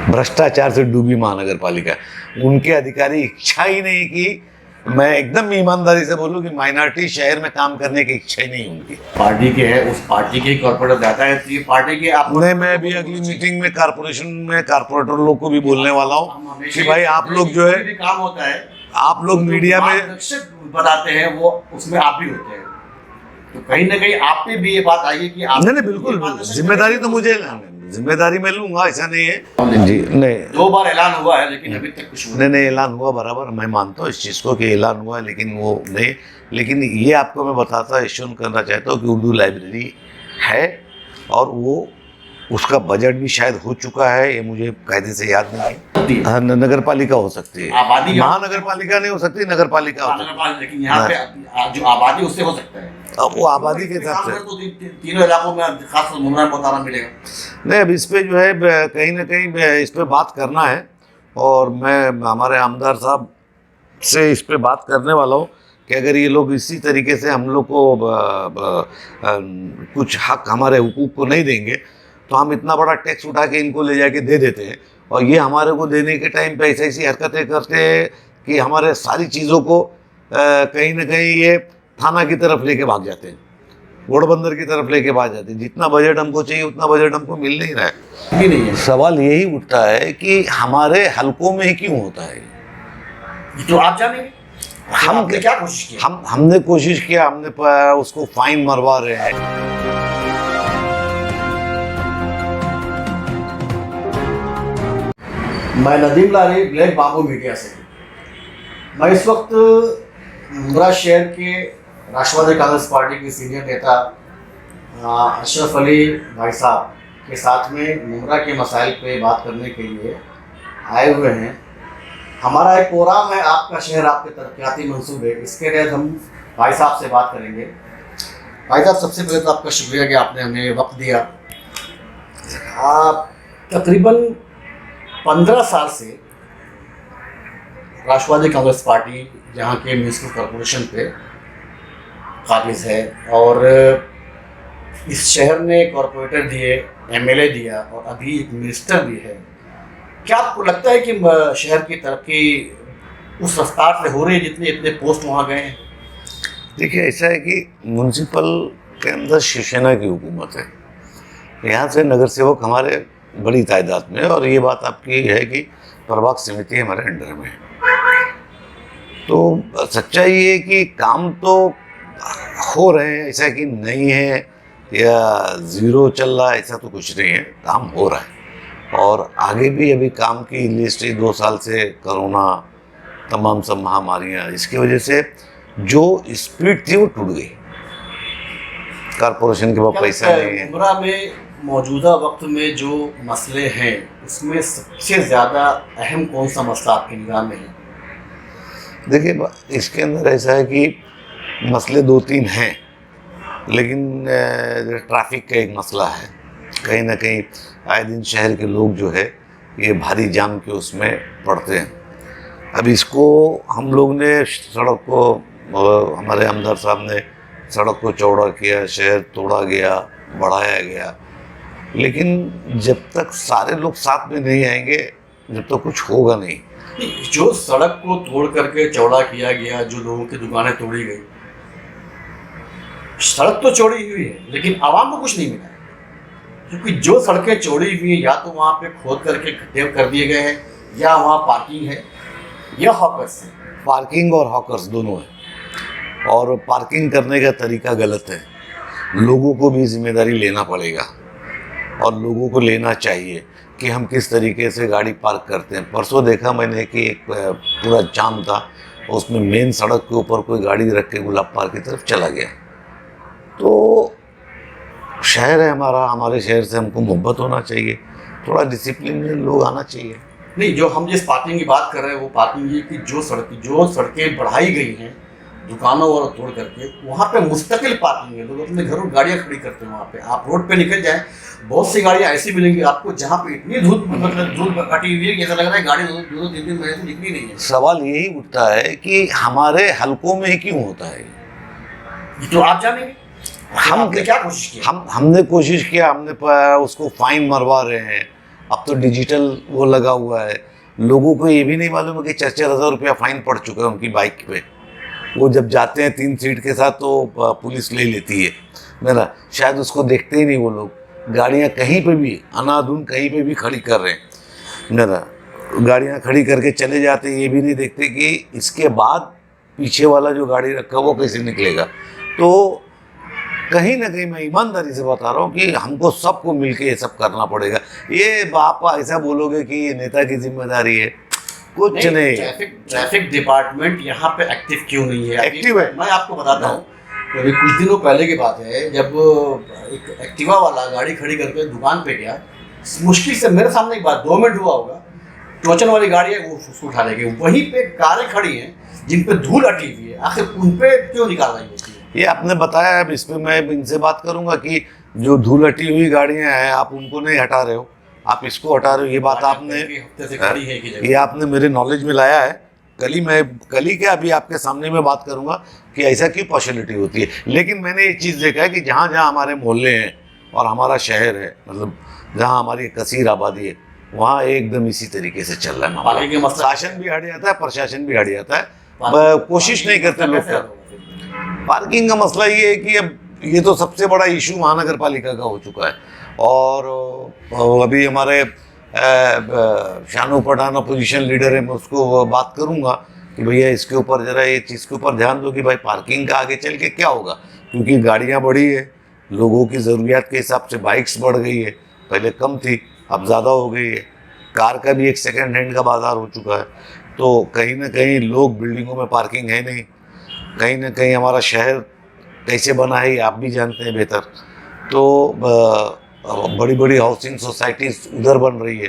भ्रष्टाचार से डूबी महानगर पालिका, उनके अधिकारी इच्छा ही नहीं कि, मैं एकदम ईमानदारी से बोलूं कि माइनॉरिटी शहर में काम करने की इच्छा ही नहीं उनकी। पार्टी के है, उस पार्टी के कॉर्पोरेटर जाता है, तो ये पार्टी के आप नहीं, मैं अभी अगली मीटिंग में कारपोरेशन में कारपोरेटर लोग को भी बोलने वाला हूँ कि भाई आप लोग जो है, काम होता है, आप लोग मीडिया में बताते हैं वो उसमें आप भी होते हैं, तो कहीं ना कहीं आप पे भी ये बात आई कि आप नहीं बिल्कुल, जिम्मेदारी तो मुझे, जिम्मेदारी मैं लूंगा, ऐसा नहीं है जी। नहीं, 2 बार ऐलान हुआ है लेकिन अभी तक कुछ नहीं ऐलान हुआ बराबर, मैं मानता हूँ इस चीज़ को कि ऐलान हुआ, लेकिन वो नहीं। लेकिन ये आपको मैं बताता एश्योर करना चाहता हूँ कि उर्दू लाइब्रेरी है और वो उसका बजट भी शायद हो चुका है, ये मुझे कायदे से याद नहीं है। हाँ, नगर पालिका हो सकती है, महानगर पालिका नहीं हो सकती, नगर पालिका हो सकती है। लेकिन यहाँ पे जो आबादी उससे हो सकता है, अब वो आबादी के हिसाब से तो तीनों इलाकों में खास मुमरा बताना मिलेगा। नहीं, अब इस पे जो है कहीं ना कहीं इस पे बात करना है, और मैं हमारे आमदार साहब से इस पे बात करने वाला हूँ कि अगर ये लोग इसी तरीके से हम लोग को कुछ हक, हमारे हुकूक को नहीं देंगे, तो हम इतना बड़ा टैक्स उठा के इनको ले जाके दे देते हैं, और ये हमारे को देने के टाइम पे ऐसी हरकतें करते हैं कि हमारे सारी चीज़ों को कहीं ना कहीं ये थाना की तरफ लेके भाग जाते हैं, घोड़बंदर की तरफ लेके भाग जाते हैं। जितना बजट हमको चाहिए उतना बजट हमको मिल नहीं रहा है। नहीं है। सवाल यही उठता है कि हमारे हलकों में ही क्यों होता है, तो आप जानेंगे हम क्या कोशिश की? हमने कोशिश किया, हमने उसको फाइन मरवा रहे हैं। मैं नदीम लारी, ब्लैक बाबू मीडिया से। मैं इस वक्त मुमरा शहर के राष्ट्रवादी कांग्रेस पार्टी के सीनियर नेता अशरफ अली भाई साहब के साथ में मुमरा के मसाइल पे बात करने के लिए आए हुए हैं। हमारा एक प्रोग्राम है आपका शहर आपके तरक्याती मंसूबे, इसके तहत हम भाई साहब से बात करेंगे। भाई साहब, सबसे पहले तो आपका शुक्रिया कि आपने हमें वक्त दिया। आप तकरीबन 15 साल से राष्ट्रवादी कांग्रेस पार्टी यहाँ के म्यूनसिपल कॉरपोरेशन पे काबिज है, और इस शहर ने कॉरपोरेटर दिए, एमएलए दिया, और अभी एक मिनिस्टर भी है। क्या आपको लगता है कि शहर की तरक्की उस रफ्तार से हो रही है जितने इतने पोस्ट वहाँ गए हैं? देखिए, ऐसा है कि म्यूनसिपल के अंदर शिवसेना की हुकूमत है, यहाँ से नगर सेवक हमारे बड़ी तादाद में, और ये बात आपकी है कि प्रभाग समिति हमारे अंडर में है। तो सच्चाई ये है कि काम तो हो रहे हैं, ऐसा कि नहीं है या ज़ीरो चल रहा है, ऐसा तो कुछ नहीं है, काम हो रहा है। और आगे भी अभी काम की लिस्ट 2 साल से कोरोना, तमाम सब महामारियाँ, इसकी वजह से जो स्पीड थी वो टूट गई। कॉरपोरेशन के पास पैसा नहीं है। मुमरा में मौजूदा वक्त में जो मसले हैं उसमें सबसे ज़्यादा अहम कौन सा मसला आपकी निगाह में है? देखिए, इसके अंदर ऐसा है कि मसले 2-3 हैं, लेकिन ट्रैफिक का एक मसला है। कहीं ना कहीं आए दिन शहर के लोग जो है ये भारी जाम के उसमें पड़ते हैं। अब इसको हम लोग ने सड़क को, हमारे आमदार साहब ने सड़क को चौड़ा किया, शहर तोड़ा गया, बढ़ाया गया, लेकिन जब तक सारे लोग साथ में नहीं आएंगे, जब तक कुछ होगा नहीं। जो सड़क को तोड़ करके चौड़ा किया गया, जो लोगों की दुकानें तोड़ी गई, सड़क तो चौड़ी हुई है लेकिन आवाम को कुछ नहीं मिला, क्योंकि जो सड़कें चौड़ी हुई है या तो वहाँ पे खोद करके गड्ढे कर दिए गए हैं, या वहाँ पार्किंग है या हॉकर्स है। पार्किंग और हॉकर्स दोनों है, और पार्किंग करने का तरीका गलत है। लोगों को भी जिम्मेदारी लेना पड़ेगा, और लोगों को लेना चाहिए कि हम किस तरीके से गाड़ी पार्क करते हैं। परसों देखा मैंने कि एक पूरा जाम था, उसमें मेन सड़क के ऊपर कोई गाड़ी रख के गुलाब पार्क की तरफ चला गया। तो शहर है हमारा, हमारे शहर से हमको मोहब्बत होना चाहिए, थोड़ा डिसिप्लिन में लोग आना चाहिए। नहीं, जो हम जिस पार्किंग की बात कर रहे हैं वो पार्किंग ये कि जो सड़कें बढ़ाई गई हैं दुकानों और तोड़ करके, वहाँ पे मुस्तकिल पार्किंग है, लोग अपने घरों गाड़ियाँ खड़ी करते हैं वहाँ पे। आप रोड पे निकल जाए, बहुत सी गाड़ियाँ ऐसी मिलेंगी आपको जहाँ पे इतनी धूप, मतलब धूप कटी हुई है कि ऐसा लग रहा है गाड़ी 2-3 महीने से निकली नहीं है। सवाल यही उठता है कि हमारे हलकों में ही क्यों होता है? तो आप जानेंगे हम क्या कोशिश की? हमने कोशिश किया, हमने उसको फाइन मरवा रहे हैं, अब तो डिजिटल वो लगा हुआ है। लोगों को ये भी नहीं मालूम है कि 4,000 रुपया फाइन पड़ चुका है उनकी बाइक पे। वो जब जाते हैं 3 सीट के साथ तो पुलिस ले लेती है मेरा, शायद उसको देखते ही नहीं वो लोग। गाड़ियाँ कहीं पे भी अनाधुन कहीं पे भी खड़ी कर रहे हैं मेरा, गाड़ियाँ खड़ी करके चले जाते हैं, ये भी नहीं देखते कि इसके बाद पीछे वाला जो गाड़ी रखा वो कैसे निकलेगा। तो कहीं ना कहीं मैं ईमानदारी से बता रहा हूँ कि हमको सबको मिलके ये सब करना पड़ेगा। ये आप ऐसा बोलोगे कि ये नेता की जिम्मेदारी है, कुछ नहीं। ट्रैफिक डिपार्टमेंट यहाँ पे एक्टिव क्यों नहीं है? एक्टिव है। मैं आपको बताता हूँ, अभी कुछ दिनों पहले की बात है, जब एक एक्टिवा वाला गाड़ी खड़ी करके दुकान पे गया, मुश्किल से मेरे सामने एक बात 2 मिनट हुआ होगा, टोचन वाली गाड़ी है वो उसको उठा लेगी। वहीं पे कारें खड़ी हैं जिन पे धूल अटी हुई है, आखिर उन पे क्यों नहीं कार्रवाई होती है? ये आपने बताया, अब इस पे मैं इनसे बात करूंगा कि जो धूल हटी हुई गाड़ियां हैं आप उनको नहीं हटा रहे हो, आप इसको हटा रहे हो। ये बात आपने हफ्ते से खड़ी है कि ये आपने मेरे नॉलेज में लाया है। कल ही क्या अभी आपके सामने मैं बात करूंगा कि ऐसा क्यों पॉसिबिलिटी होती है। लेकिन मैंने ये चीज़ देखा है कि जहाँ जहाँ हमारे मोहल्ले हैं और हमारा शहर है, मतलब जहाँ हमारी कसीर आबादी है, वहाँ एकदम इसी तरीके से चल रहा है मामला। शासन भी हट जाता है, प्रशासन भी हट जाता है, कोशिश नहीं करते लोग। पार्किंग का मसला ये है कि अब ये तो सबसे बड़ा इशू महानगर पालिका का हो चुका है। और अभी हमारे शानू पठान अपोजिशन लीडर है, मैं उसको बात करूंगा कि भैया इसके ऊपर ज़रा ये चीज़ के ऊपर ध्यान दो कि भाई पार्किंग का आगे चल के क्या होगा, क्योंकि गाड़ियाँ बढ़ी है, लोगों की ज़रूरियात के हिसाब से बाइक्स बढ़ गई है, पहले कम थी अब ज़्यादा हो गई है। कार का भी एक सेकेंड हैंड का बाज़ार हो चुका है। तो कहीं ना कहीं लोग बिल्डिंगों में पार्किंग है नहीं, कहीं ना कहीं हमारा शहर कैसे बना है आप भी जानते हैं बेहतर। तो बड़ी बड़ी हाउसिंग सोसाइटीज़ उधर बन रही है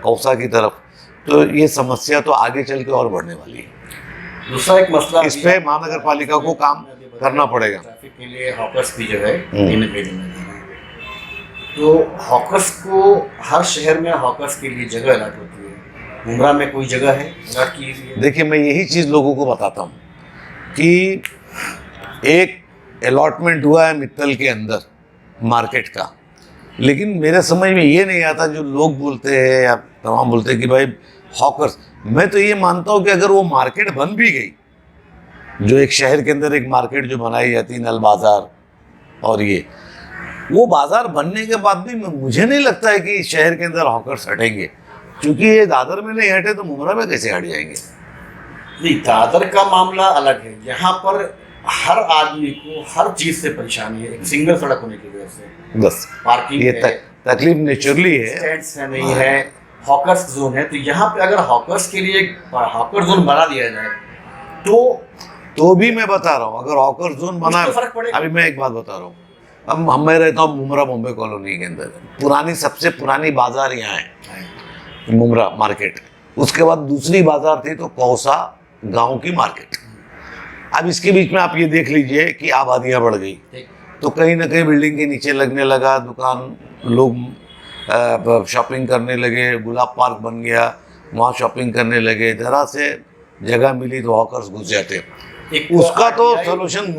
कौसा की तरफ, तो ये समस्या तो आगे चल के और बढ़ने वाली है। दूसरा एक मसला इस पे महानगर पालिका को काम करना पड़ेगा। ट्रैफिक के लिए हॉकर्स की जो है तो हॉकर्स को हर शहर में हॉकर्स के लिए जगह अलॉट होती है। मुमरा में कोई जगह है अलॉट की हुई है? देखिए, मैं यही चीज़ लोगों को बताता हूँ कि एक अलॉटमेंट हुआ है मित्तल के अंदर मार्केट का, लेकिन मेरे समझ में ये नहीं आता, जो लोग बोलते हैं या तमाम बोलते हैं कि भाई हॉकर्स, मैं तो ये मानता हूँ कि अगर वो मार्केट बन भी गई, जो एक शहर के अंदर एक मार्केट जो बनाई जाती है नल बाज़ार, और ये वो बाज़ार बनने के बाद भी मुझे नहीं लगता है कि शहर के अंदर हॉकर्स हटेंगे, क्योंकि ये दादर में नहीं हटे तो मुमरा में कैसे हट जाएंगे? नहीं, दादर का मामला अलग है। यहाँ पर हर आदमी को हर चीज़ से परेशानी है, एक सिंगल सड़क होने की वजह से। बस पार्किंग ये तकलीफ नेचुरली है, स्टैंड्स है नहीं है, हॉकर्स जोन है। तो यहाँ पे अगर हॉकर्स के लिए हॉकर जोन बना दिया जाए तो भी मैं बता रहा हूँ, अगर हॉकर जोन बना, अभी मैं एक बात बता रहा हूँ, अब मैं रहता हूँ मुमरा बॉम्बे कॉलोनी के अंदर, पुरानी सबसे पुरानी बाजार यहाँ है मुमरा मार्केट, उसके बाद दूसरी बाजार थी तो कौसा गांव की मार्केट। अब इसके बीच में आप ये देख लीजिए कि आबादियाँ बढ़ गई, तो कहीं ना कहीं बिल्डिंग के नीचे लगने लगा दुकान, लोग शॉपिंग करने लगे, गुलाब पार्क बन गया, वहाँ शॉपिंग करने लगे, जरा से जगह मिली तो हॉकर्स घुस जाते। उसका तो सोल्यूशन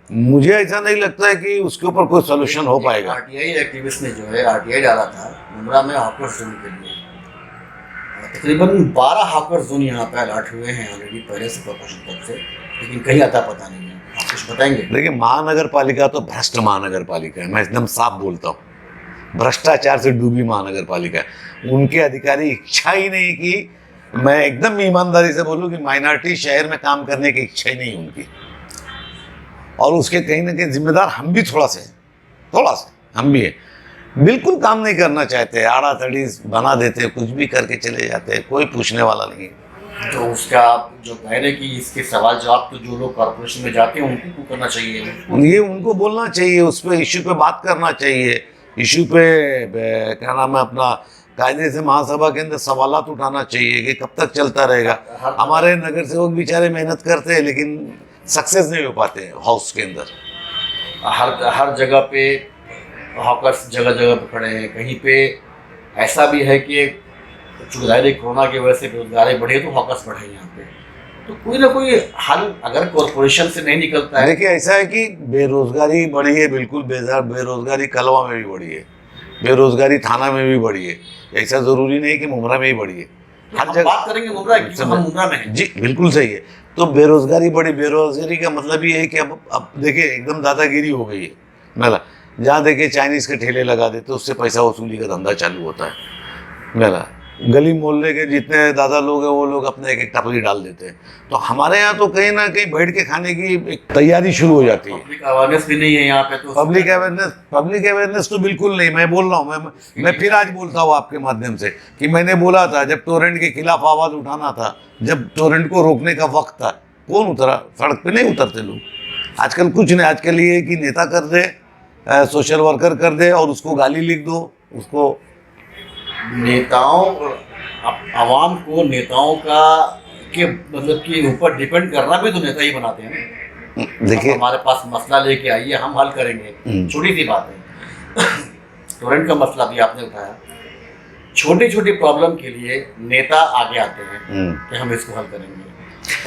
मुझे ऐसा नहीं लगता है कि उसके ऊपर कोई सोल्यूशन हो पाएगा। आरटीआई एक्टिविस्ट ने जो है आरटीआई डाला था मुमरा में हॉकर्स जोन के लिए, तकरीबन 12 हॉकर जोन यहाँ पे अलॉट हुए हैं ऑलरेडी पहले से कॉर्पोरेशन तरफ से, लेकिन कहीं आता पता नहीं है। आप कुछ बताएंगे? देखिए, महानगर पालिका तो भ्रष्ट महानगर पालिका है, मैं एकदम साफ बोलता हूँ, भ्रष्टाचार से डूबी महानगर पालिका है। उनके अधिकारी इच्छा ही नहीं की, मैं एकदम ईमानदारी से बोलूँ कि माइनॉरिटी शहर में काम करने की इच्छा ही नहीं उनकी, और उसके कहीं ना कहीं जिम्मेदार हम भी थोड़ा सा हम भी हैं, बिल्कुल काम नहीं करना चाहते, आड़ा तड़ी बना देते, कुछ भी करके चले जाते, कोई पूछने वाला नहीं। तो उसका जो कह रहे कि इसके सवाल जवाब तो जो लोग कॉर्पोरेशन में जाते हैं उनको करना चाहिए, ये उनको बोलना चाहिए, उस पर इशू पे बात करना चाहिए, इशू पे क्या नाम है अपना कायदे से महासभा के अंदर सवालात उठाना चाहिए कि कब तक चलता रहेगा। हमारे नगर सेवक बेचारे मेहनत करते हैं लेकिन सक्सेस नहीं हो पाते हैं हाउस के अंदर। हर जगह पे हॉकर्स जगह जगह पे खड़े हैं। कहीं पे ऐसा भी है कि चूँकि कोरोना की वजह से बेरोजगारी बढ़ी तो हॉकर्स बढ़े यहाँ पे, तो कोई ना कोई हल अगर कॉरपोरेशन से नहीं निकलता है। देखिए, ऐसा है कि बेरोजगारी बढ़ी है, बिल्कुल बेरोजगारी कलवा में भी बढ़ी है, बेरोजगारी थाना में भी बढ़ी है, ऐसा ज़रूरी नहीं कि मुमरा में ही बढ़ी है, हर हम जगह। बात करेंगे मुमरा की, हम मुमरा में हैं। जी बिल्कुल सही है। तो बेरोजगारी बढ़ी, बेरोजगारी का मतलब ये है कि अब देखिए एकदम दादागिरी हो गई है मेरा। जहाँ देखिए चाइनीज़ के ठेले लगा देते, उससे पैसा वसूली का धंधा चालू होता है मेरा। गली मोहल्ले के जितने दादा लोग हैं वो लोग अपने एक एक टपली डाल देते हैं। तो हमारे यहाँ तो कहीं ना कहीं बैठ के खाने की एक तैयारी शुरू हो जाती है। पब्लिक अवेयरनेस भी नहीं है यहाँ पे, तो पब्लिक अवेयरनेस तो बिल्कुल नहीं। मैं बोल रहा हूँ, मैं फिर आज बोलता हूँ आपके माध्यम से कि मैंने बोला था जब टोरेंट के खिलाफ आवाज़ उठाना था, जब टोरेंट को रोकने का वक्त था, कौन उतरा? सड़क पे नहीं उतरते लोग। आजकल कुछ नहीं, आजकल ये है कि नेता कर दे, सोशल वर्कर कर दे और उसको गाली लिख दो, उसको नेताओं, आवाम को नेताओं का के मतलब कि ऊपर डिपेंड करना भी तो नेता ही बनाते हैं ना। देखिए हमारे पास मसला लेके आइए, हम हल करेंगे, छोटी सी बात है। टोरेंट का मसला भी आपने उठाया, छोटी छोटी प्रॉब्लम के लिए नेता आगे आते हैं कि हम इसको हल करेंगे।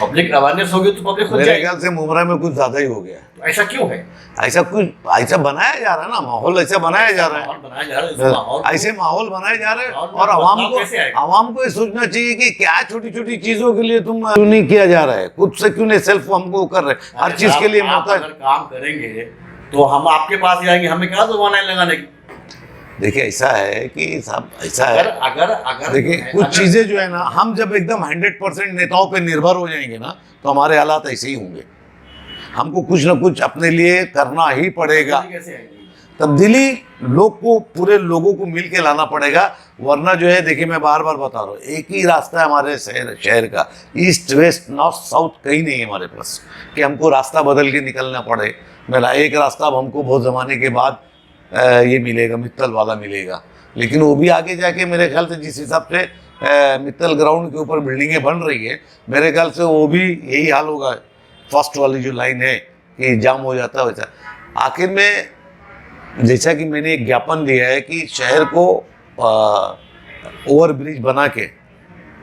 पब्लिक अवेयरनेस होगी तो पब्लिक खुद मेरे जाएगी। ख्याल से मुमरा में कुछ ज़्यादा ही हो गया। तो ऐसा क्यों है? ऐसा बनाया जा रहा है ना, माहौल ऐसा बनाया जा रहा है, माहौल बनाया जा रहा है, इस माहौल को- ऐसे माहौल बनाए जा रहे हैं। माहौल में और बदलाव कैसे आएगा? आवाम को ये सोचना चाहिए कि क्या छोटी छोटी चीजों के लिए तुम क्यों नहीं किया जा रहा है, खुद से क्यों नहीं सेल्फ हमको कर रहे हैं, हर चीज के लिए आप मोहताज। अगर काम करेंगे तो हम आपके पास ही आएंगे, हमें क्या जुबान है लगाने की? देखिए ऐसा है कि साहब, ऐसा अगर है, अगर अगर देखिए कुछ चीजें जो है ना, हम जब एकदम 100% नेताओं पे निर्भर हो जाएंगे ना, तो हमारे हालात ऐसे ही होंगे। हमको कुछ ना कुछ अपने लिए करना ही पड़ेगा। कैसे आएंगी? तब्दीली लोग को, पूरे लोगों को मिल के लाना पड़ेगा, वरना जो है देखिए मैं बार बार बता रहा हूँ, एक ही रास्ता है हमारे शहर का, ईस्ट वेस्ट नॉर्थ साउथ कहीं नहीं है हमारे पास कि हमको रास्ता बदल के निकलना पड़े। मेरा एक रास्ता अब हमको बहुत ज़माने के बाद ये मिलेगा, मित्तल वाला मिलेगा, लेकिन वो भी आगे जाके मेरे ख्याल से जिस हिसाब से मित्तल ग्राउंड के ऊपर बिल्डिंगें बन रही है, मेरे ख्याल से वो भी यही हाल होगा। फर्स्ट वाली जो लाइन है कि जाम हो जाता है वैसा। आखिर में जैसा कि मैंने एक ज्ञापन दिया है कि शहर को ओवर ब्रिज बना के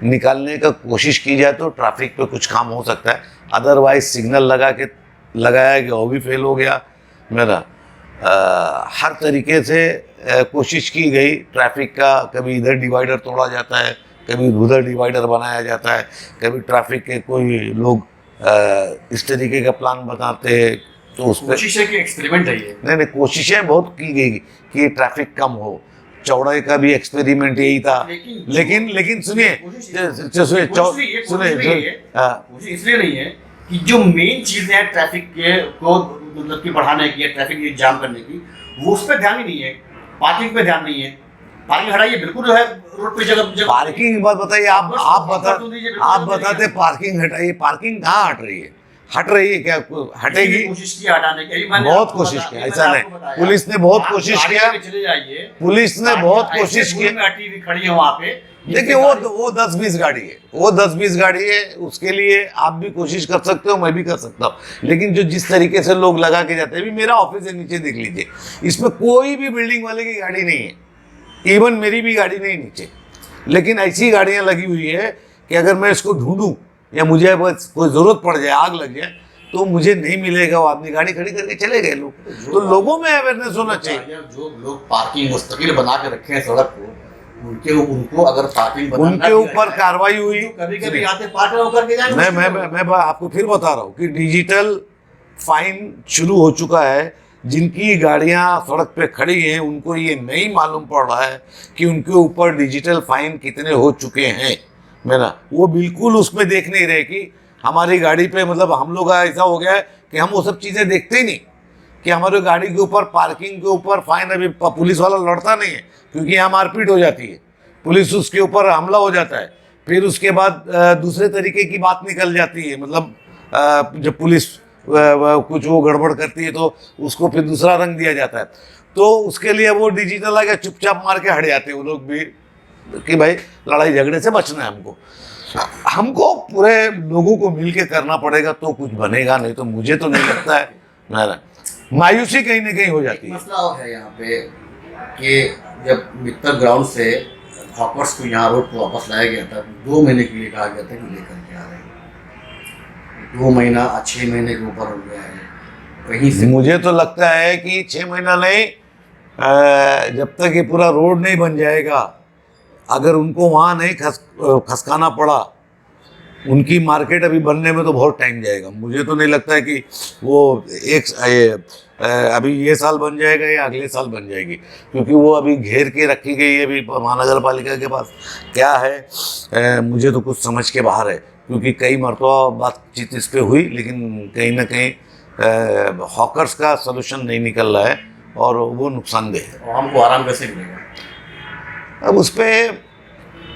निकालने का कोशिश की जाए तो ट्रैफिक पे कुछ काम हो सकता है। अदरवाइज सिग्नल लगाया गया, वो भी फेल हो गया मेरा। हर तरीके से कोशिश की गई ट्रैफिक का, कभी इधर डिवाइडर तोड़ा जाता है, कभी उधर डिवाइडर बनाया जाता है, कभी ट्रैफिक के कोई लोग इस तरीके का प्लान बनाते हैं तो उस पर कोशिश है कि एक्सपेरिमेंट है ये। नहीं, कोशिशें बहुत की गई कि ट्रैफिक कम हो। चौड़ाई का भी एक्सपेरिमेंट यही था, लेकिन सुनिए कोशिश इसलिए नहीं है कि जो मेन चीजें हैं ट्रैफिक के को मतलब कि बढ़ाने की, ट्रैफिक जाम करने की, वो उस पर ध्यान ही नहीं है, पार्किंग पे ध्यान नहीं है। पार्किंग हटाइए, बिल्कुल जो है रोड पे जगह पार्किंग की बात बताइए। आप बताते पार्किंग हटाइए, पार्किंग कहाँ हट रही है? हट रही है क्या? हटेगी? कोशिश की हटाने की, बहुत कोशिश किया, ऐसा नहीं, पुलिस ने बहुत कोशिश किया, चले जाइए, पुलिस ने बहुत कोशिश की। खड़ी है वहाँ पे, देखिए वो 10-20 गाड़ी है, वो 10-20 गाड़ी है, उसके लिए आप भी कोशिश कर सकते हो, मैं भी कर सकता हूँ, लेकिन जो जिस तरीके से लोग लगा के जाते हैं, अभी मेरा ऑफिस है नीचे देख लीजिए, इसमें कोई भी बिल्डिंग वाले की गाड़ी नहीं है, इवन मेरी भी गाड़ी नहीं नीचे, लेकिन ऐसी गाड़ियाँ लगी हुई है कि अगर मैं इसको ढूंढूं या मुझे बस कोई ज़रूरत पड़ जाए, आग लग जाए, तो मुझे नहीं मिलेगा। वो आदमी गाड़ी खड़ी करके चले गए लोग। तो लोगों में अवेयरनेस होना चाहिए। जो लोग पार्किंग मुस्तकिल बना के रखे हैं सड़क को, उनको अगर पार्किंग उनके ऊपर कार्रवाई हुई, कभी आते पार्क होकर के जाएंगे। मैं आपको फिर बता रहा हूँ कि डिजिटल फाइन शुरू हो चुका है। जिनकी गाड़ियाँ सड़क पे खड़ी हैं उनको ये नहीं मालूम पड़ रहा है कि उनके ऊपर डिजिटल फाइन कितने हो चुके हैं। मेरा वो बिल्कुल उसमें देख नहीं रहे कि हमारी गाड़ी पे, मतलब हम लोग का ऐसा हो गया है कि हम वो सब चीज़ें देखते ही नहीं कि हमारी गाड़ी के ऊपर, पार्किंग के ऊपर फाइन। अभी पुलिस वाला लड़ता नहीं है क्योंकि यहाँ मारपीट हो जाती है, पुलिस उसके ऊपर हमला हो जाता है, फिर उसके बाद दूसरे तरीके की बात निकल जाती है। मतलब जब पुलिस कुछ वो गड़बड़ करती है तो उसको फिर दूसरा रंग दिया जाता है। तो उसके लिए वो डिजिटल आ गया, चुपचाप मार के हट जाते हैं वो लोग भी कि भाई लड़ाई झगड़े से बचना है हमको पूरे लोगों को मिलके करना पड़ेगा तो कुछ बनेगा, नहीं तो मुझे तो नहीं लगता है। मेरा मायूसी कहीं ना कहीं हो जाती है। मसला और है यहाँ पे कि जब मित्तल ग्राउंड से हॉकर्स को यहाँ रोड पर वापस लाया गया था, 2 महीने के लिए कहा गया था कि लेकर के आ रहे हैं। 2 महीना 6 महीने के ऊपर हो गया है कहीं से। मुझे तो लगता है कि 6 महीना नहीं, जब तक ये पूरा रोड नहीं बन जाएगा अगर उनको वहाँ नहीं खसकाना पड़ा, उनकी मार्केट अभी बनने में तो बहुत टाइम जाएगा। मुझे तो नहीं लगता है कि वो अभी ये साल बन जाएगा या अगले साल बन जाएगी, क्योंकि वो अभी घेर के रखी गई है अभी महानगर पालिका के पास। क्या है मुझे तो कुछ समझ के बाहर है, क्योंकि कई मरतबा बातचीत इस पर हुई, लेकिन कहीं ना कहीं हॉकर्स का सलूशन नहीं निकल रहा है और वो नुकसानदेह है। हमको आराम कैसे मिलेगा? अब उस पर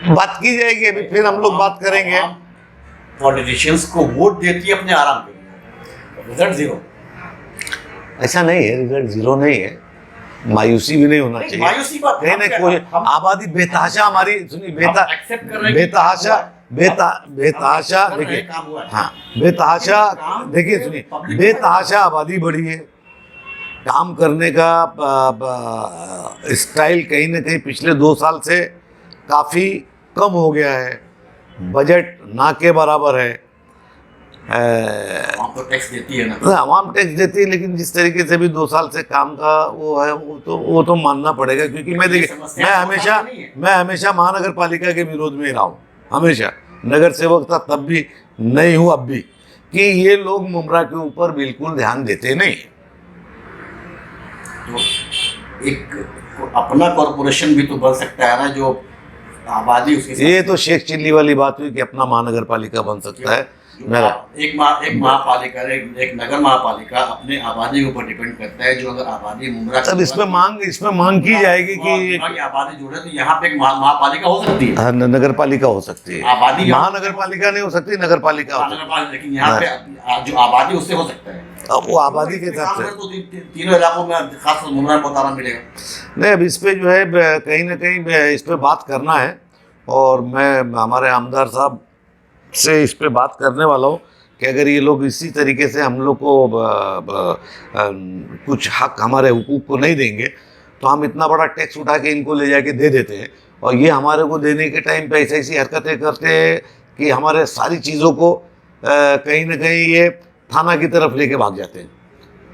बात की जाएगी, अभी फिर हम लोग बात करेंगे। पॉलिटिशियंस को वोट देती है अपने आराम के लिए, रिजल्ट जीरो। ऐसा नहीं है, रिजल्ट जीरो नहीं है, मायूसी भी नहीं होना चाहिए। मायूसी बात नहीं नहीं, कोई आबादी बेतहाशा हमारी सुनी एक्सेप्ट कर रहे हैं, बेतहाशा बेतहाशा कर रहे देखिए, हैं, काम हुआ है। हाँ बेतहाशा काम देखिए से सुनिए, public बेतहाशा आबादी बढ़ी है, काम करने का स्टाइल कहीं ना कहीं पिछले 2 साल से काफ़ी कम हो गया है, बजट ना के बराबर है। आपको टैक्स देती है ना, आवाम टैक्स देती है, लेकिन जिस तरीके से भी 2 साल से काम का वो है, वो तो मानना पड़ेगा। क्योंकि मैं देखिए, मैं हमेशा महानगर पालिका के विरोध में ही रहा हूँ, हमेशा नगर सेवक था तब भी, नहीं हूँ अब भी, कि ये लोग मुमरा के ऊपर बिल्कुल ध्यान देते नहीं। तो एक अपना कॉरपोरेशन भी तो बन सकता है ना, जो आबादी उसके ये तो शेख चिल्ली वाली बात हुई कि अपना महानगर पालिका बन सकता है। मेरा एक महापालिका, एक नगर महापालिका अपने आबादी के ऊपर डिपेंड करता है। जो अगर आबादी मुमरा, तब इसमें मांग की जाएगी कि आबादी जुड़े तो यहाँ पे एक महापालिका हो सकती है। हाँ, नगर पालिका हो सकती है, आबादी महानगर पालिका नहीं हो सकती, नगर पालिका हो सकती है। लेकिन यहाँ पे जो आबादी उससे हो सकता है, अब वो आबादी के हिसाब से तो तीनों इलाकों में खास मुमरा में बहुत आराम मिलेगा। नहीं, अब इस पे जो है कहीं ना कहीं इस पे बात करना है, और मैं हमारे आमदार साहब से इस पे बात करने वाला हूँ कि अगर ये लोग इसी तरीके से हम लोग को कुछ हक, हमारे हुकूक को नहीं देंगे, तो हम इतना बड़ा टैक्स उठा के इनको ले जाके दे देते हैं, और ये हमारे को देने के टाइम पे ऐसी हरकतें करते हैं कि हमारे सारी चीज़ों को कहीं ना कहीं ये थाना की तरफ लेके भाग जाते हैं,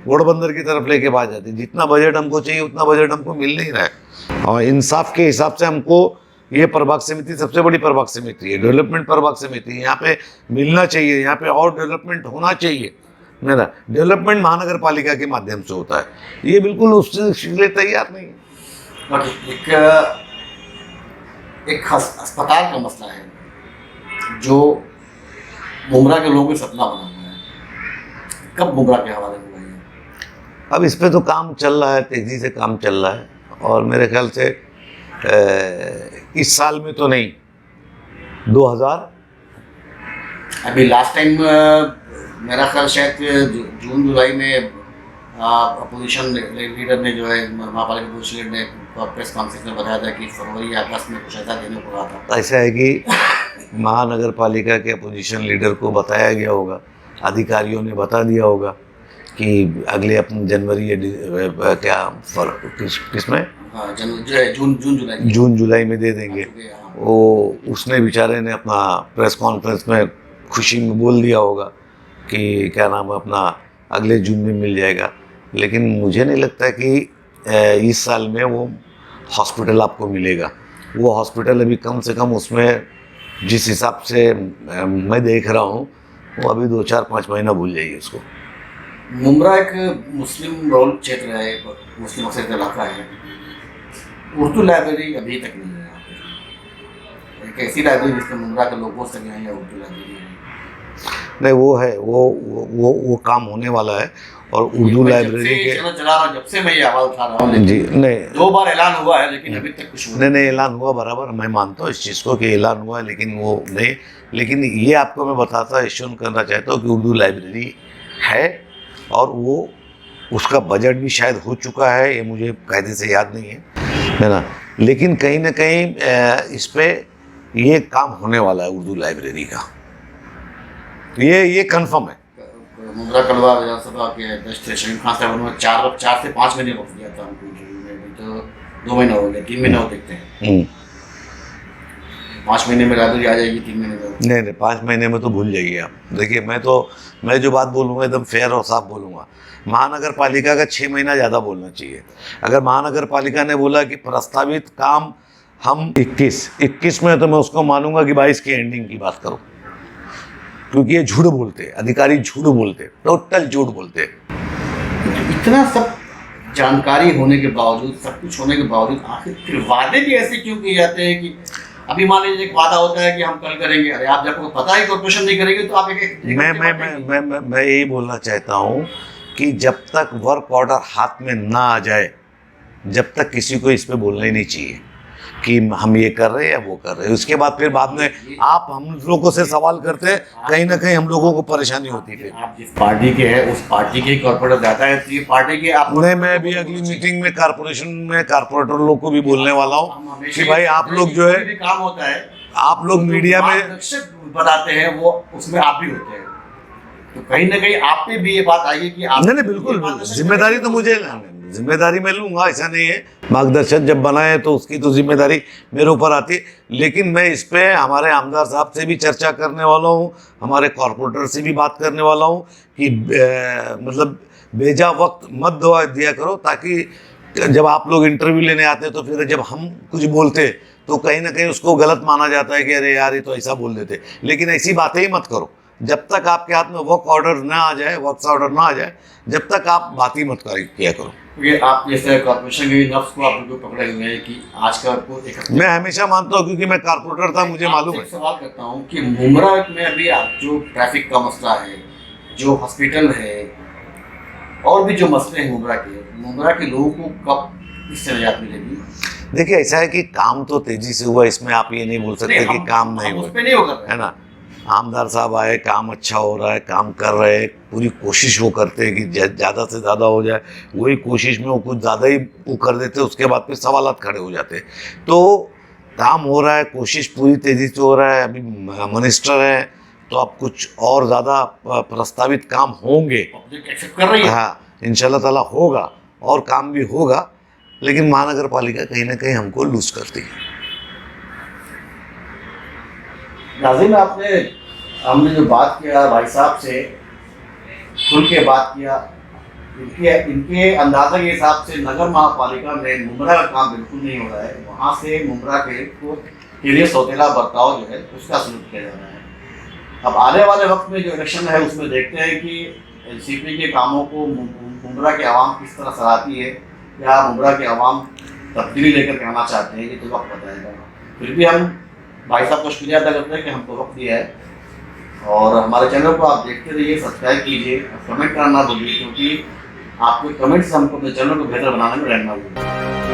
घोड़बंदर की तरफ लेके भाग जाते हैं। जितना बजट हमको चाहिए उतना बजट हमको मिल नहीं रहा है। और इंसाफ के हिसाब से हमको ये प्रभाग समिति सबसे बड़ी प्रभाग समिति है, डेवलपमेंट प्रभाग समिति है, यहाँ पे मिलना चाहिए, यहाँ पे और डेवलपमेंट होना चाहिए। मेरा डेवलपमेंट महानगर पालिका के माध्यम से होता है, ये बिल्कुल उसके लिए तैयार नहीं है। एक अस्पताल का मसला है जो मुमरा के लोगों का सपना बना हुआ है, कब मुमरा के हवाले हुआ है? अब इस पे तो काम चल रहा है, तेज़ी से काम चल रहा है, और मेरे ख्याल से इस साल में तो नहीं, 2000 अभी लास्ट टाइम मेरा ख्याल शायद जून जुलाई में अपोजिशन लीडर ने, जो है महापालिका अपोजिशन लीडर ने प्रेस कॉन्फ्रेंस में बताया था कि फरवरी या अगस्त में कुछ ऐसा देने को कहा था। ऐसा है कि महानगर पालिका के अपोजिशन लीडर को बताया गया होगा, अधिकारियों ने बता दिया होगा कि अगले अपने जनवरी या क्या किस में जून जुलाई में दे देंगे। वो उसने बेचारे ने अपना प्रेस कॉन्फ्रेंस में खुशी में बोल दिया होगा कि क्या नाम है अपना अगले जून में मिल जाएगा, लेकिन मुझे नहीं लगता कि इस साल में वो हॉस्पिटल आपको मिलेगा। वो हॉस्पिटल अभी कम से कम उसमें जिस हिसाब से मैं देख रहा हूँ, वो अभी 2-4-5 महीना भूल जाइए उसको। मुमरा एक मुस्लिम बहुल क्षेत्र है, मुस्लिम अक्सर इलाका है, उर्दू लाइब्रेरी अभी तक नहीं है यहाँ पे। एक ऐसी लाइब्रेरी जिसमें मुमरा के लोगों से नहीं है, उर्दू लाइब्रेरी है। नहीं, वो है, वो काम होने वाला है, और उर्दू लाइब्रेरी के चला रहा, जब से मैं ये आवाज़ उठा रहा हूँ जी, नहीं 2 बार ऐलान हुआ है, लेकिन अभी तक कुछ नहीं ऐलान हुआ बराबर, मैं मानता हूँ इस चीज़ को कि ऐलान हुआ है, लेकिन वो नहीं। लेकिन ये आपको मैं बताता एश्योर करना चाहता हूँ कि उर्दू लाइब्रेरी है, और वो उसका बजट भी शायद हो चुका है, ये मुझे कायदे से याद नहीं है ना, लेकिन कहीं ना कहीं इस पे ये काम होने वाला है उर्दू लाइब्रेरी का, ये कंफर्म है। मुमरा कलवा विधानसभा के अध्यक्ष शहीद खान साहब ने 4 से 5 महीने वक्त दिया था हमको, तो 2 महीना हो गया, 3 महीना हो देखते हैं। 5 महीने में लाइब्रेरी आ जाएगी, 3 महीने में नहीं 5 महीने में तो भूल जाइए आप। देखिए, मैं जो बात बोलूँगा एकदम फेयर और साफ बोलूँगा। महानगर पालिका का 6 महीना ज़्यादा बोलना चाहिए। अगर महानगर पालिका ने बोला कि प्रस्तावित काम हम 21 में तो मैं उसको मानूंगा कि 22 की एंडिंग की बात करो, क्योंकि ये झूठ बोलते हैं, अधिकारी झूठ बोलते हैं, टोटल झूठ बोलते हैं। इतना सब जानकारी होने के बावजूद, सब कुछ होने के बावजूद आखिर फिर वादे भी ऐसे क्यों किए जाते हैं कि अभी मान लीजिए एक वादा होता है कि हम कल करेंगे, अरे आप जब आपको पता है कॉर्पोरेशन नहीं करेगी तो आप मैं यही बोलना चाहता हूँ कि जब तक वर्क ऑर्डर हाथ में ना आ जाए, जब तक किसी को इस पे बोलना ही नहीं चाहिए कि हम ये कर रहे हैं या वो कर रहे हैं। उसके बाद में आप हम लोगों से सवाल करते हैं, कहीं ना कहीं हम लोगों को परेशानी होती है। आप जिस पार्टी के हैं उस पार्टी के कॉर्पोरेटर जाता है तो ये पार्टी के आप नहीं, मैं अभी अगली मीटिंग में कारपोरेशन में कारपोरेटर लोग को भी बोलने वाला हूँ कि भाई आप लोग जो है, काम होता है, आप लोग मीडिया में बताते हैं वो उसमें आप भी होते हैं, तो कहीं ना कहीं आप पे भी ये बात आएगी कि आप नहीं बिल्कुल, जिम्मेदारी तो मुझे, जिम्मेदारी मैं लूँगा, ऐसा नहीं है। मार्गदर्शन जब बनाए तो उसकी तो जिम्मेदारी मेरे ऊपर आती है, लेकिन मैं इस पे हमारे आमदार साहब से भी चर्चा करने वाला हूँ, हमारे कॉर्पोरेटर से भी बात करने वाला हूँ कि मतलब बेजा वक्त मत दिया करो, ताकि जब आप लोग इंटरव्यू लेने आते हैं तो फिर जब हम कुछ बोलते तो कहीं ना कहीं उसको गलत माना जाता है कि अरे यार ये तो ऐसा बोल देते। लेकिन ऐसी बातें ही मत करो, जब तक आपके हाथ में वर्क ऑर्डर ना आ जाए, वर्क ऑर्डर ना आ जाए, जब तक आप बात ही मत किया करो। क्योंकि आप जैसे कॉर्पोरेशन के नफ्स को आप लोग पकड़े हुए हैं कि आज का आपको एक मैं हमेशा मानता हूँ, क्योंकि मैं कारपोरेटर था, मुझे मालूम है। सवाल करता हूँ कि मुंब्रा में अभी आप जो ट्रैफिक का मसला है, जो हॉस्पिटल है और भी जो मसले हैं मुंब्रा के लोगों को कब इससे निजात मिलेगी? देखिए ऐसा है कि काम तो तेजी से हुआ, इसमें आप ये नहीं बोल सकते कि काम नहीं हुआ, है ना। आमदार साहब आए, काम अच्छा हो रहा है, काम कर रहे हैं, पूरी कोशिश वो करते हैं कि ज़्यादा से ज़्यादा हो जाए, वही कोशिश में वो कुछ ज़्यादा ही वो कर देते, उसके बाद फिर सवालात खड़े हो जाते। तो काम हो रहा है, कोशिश पूरी तेज़ी से हो रहा है। अभी मिनिस्टर है तो अब कुछ और ज़्यादा प्रस्तावित काम होंगे, हाँ इंशाल्लाह ताला होगा और काम भी होगा, लेकिन महानगर पालिका कहीं ना कहीं हमको लूज करती है। नाज़रीन, हमने जो बात किया भाई साहब से, खुल के बात किया, इनके अंदाजा के हिसाब से नगर महापालिका में मुंब्रा का काम बिल्कुल नहीं हो रहा है। वहाँ से मुंब्रा के लिए सौतेला बर्ताव जो है उसका सलूक किया जा रहा है। अब आने वाले वक्त में जो इलेक्शन है उसमें देखते हैं कि एनसीपी के कामों को मुंब्रा के आवाम किस तरह सराहती है, या मुंब्रा के आवाम तब्दीली लेकर के आना चाहते हैं, ये तो वक्त बताएगा। फिर भी हम भाई साहब को शुक्रिया अदा करते हैं कि हमको वक्त दिया है, और हमारे चैनल को आप देखते रहिए, सब्सक्राइब कीजिए, कमेंट करना ना भूलिए, क्योंकि आपके कमेंट्स हमको अपने चैनल को बेहतर बनाने में रहना होगा।